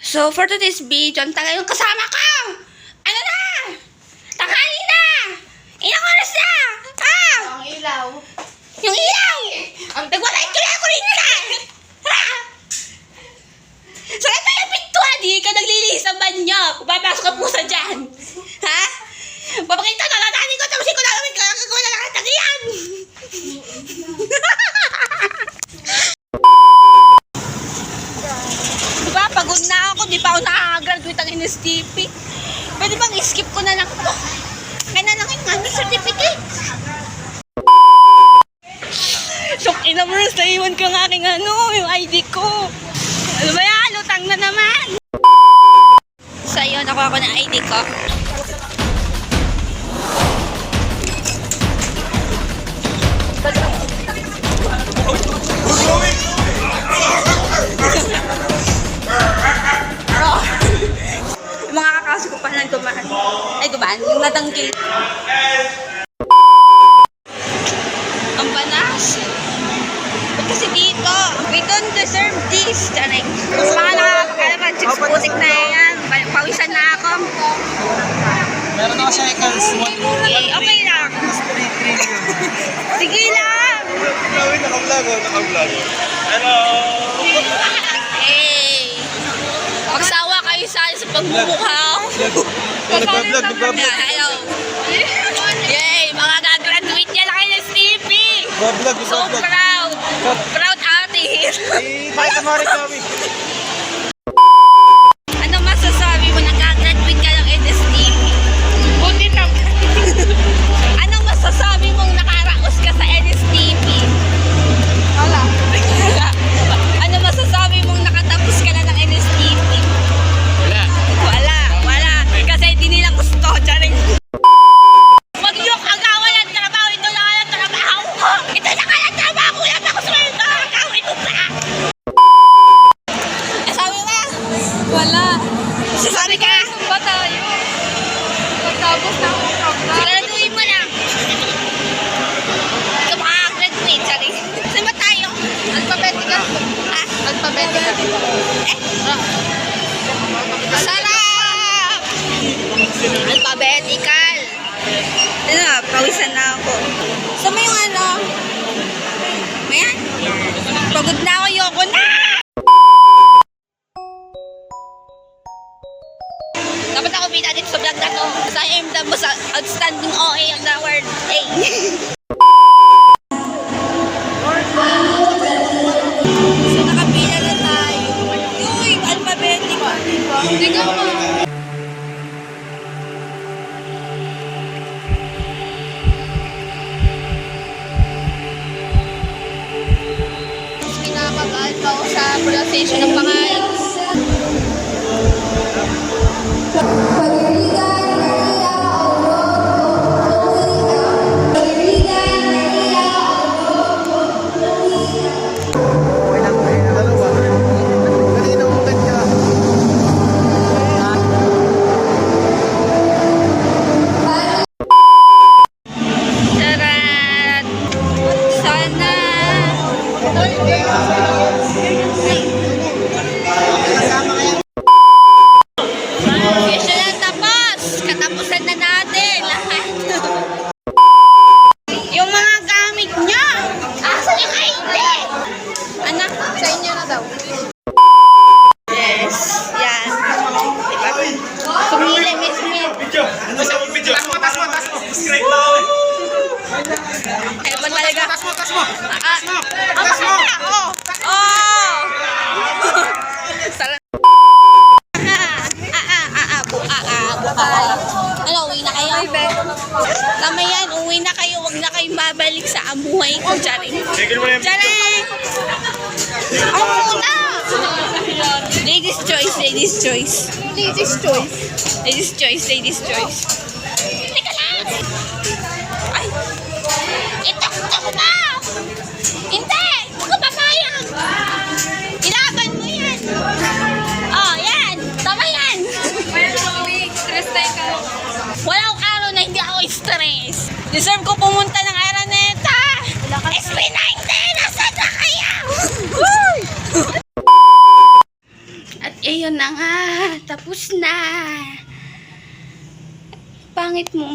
So, for today's video, ang tagal yung kasama ko! Ano na? Tanghali na! Ilang oras na? Ah! Ang ilaw. Yung ilaw! Nagwalay ko na ako rin ka! Ha? Sakit pa yung pintuan! Di ka naglilinis ang banyo! Papasok ka pusa dyan! Ha? Papakita na natin ko tapos ko na namin kagagawa na nakatagian! Diba? Pagod na ako. Di pa ako nakakagraduate ang NSTP. Pwede bang skip ko na lang to? Kaya na lang yung aming certificate. Shock ina mo, naiwan ko ng aking yung ID ko. Ano ba yan? Lutang na naman. So yun, nakuha ko ng ID ko. Yung mga kakaso ko pa lang dumaan. Ay, dumaan? Yung natangkil. Ang banas. Ba't kasi dito? We don't deserve this. Tiyanig. Mas mga nakakalaman, chicks putik na yan. Pawisan na ako. Meron ako seconds. Okay lang. Sige lang. Naka-vlog. Hello! Hey. Magsawa kayo sa pagmumukha. Nagbablog. Hello. Yay! Mga gagraduate niya lang kayo ng STP. So proud. Proud ate. Pakita mo rin kami. Ano masasabi mo na gagraduate ka ng NSTP? Buti naman. Anong masasabi mong nakaraos ka sa NSTP? Wala. Ano masasabi mong nakatapos ka na ng NSTP? Wala. Kasi hindi nila gusto. Charing. Wag niyo kagawalan ng trabaho. Ito lang ang trabaho ko. Ito lang ang trabaho ko. Wala pa ako sweldo. Gawin mo pa. Sabi mo? Wala. Sabi ka? Ba tayo? Pagtapos na ako program. Siguraduhin mo lang. Ito makagraduate. Charing. Saan ba tayo? Alphabetical. Ha? Alphabetical. Sarap! Alphabetical. Ano, pawisan na ako. Saan mo yung ano? Ayan. Pagod na ako, yoko na! Dapat ako bida dito sa vlog na to. Sa I'm the most outstanding OA on the world. Hey! So, nakapila na tayo. Uy, alphabetical. Ikaw mo. Kinakabahan pa ako sa pronunciation ng pangalan. Charat! Sana! Question na tapos! Katapusan na natin lahat! Yung mga gamit niya! Asan yung ID? Anak? Sa inyo na daw. Yes! Yan! Diba? Sumili, Miss Smith! Tas mo. Straight lang. Ay, ba talaga? Tas mo. Oh! Sarap. Ano, uwi na kayo? Tama yan, uwi na kayo. Huwag na kayong babalik sa amuhay ko. Charing. Charing! Ako muna! Ladies choice. Ladies choice. Ladies choice. Teka lang! Ay! Ito ko ba? Hindi! Huwag ka papayag! Ilaban mo yan! Oh, yan! Tama yan! Stress tayo ka. Walang araw na hindi ako stress. Deserve ko pumunta ng Araneta. Ayun na nga. Tapos na. Pangit mo.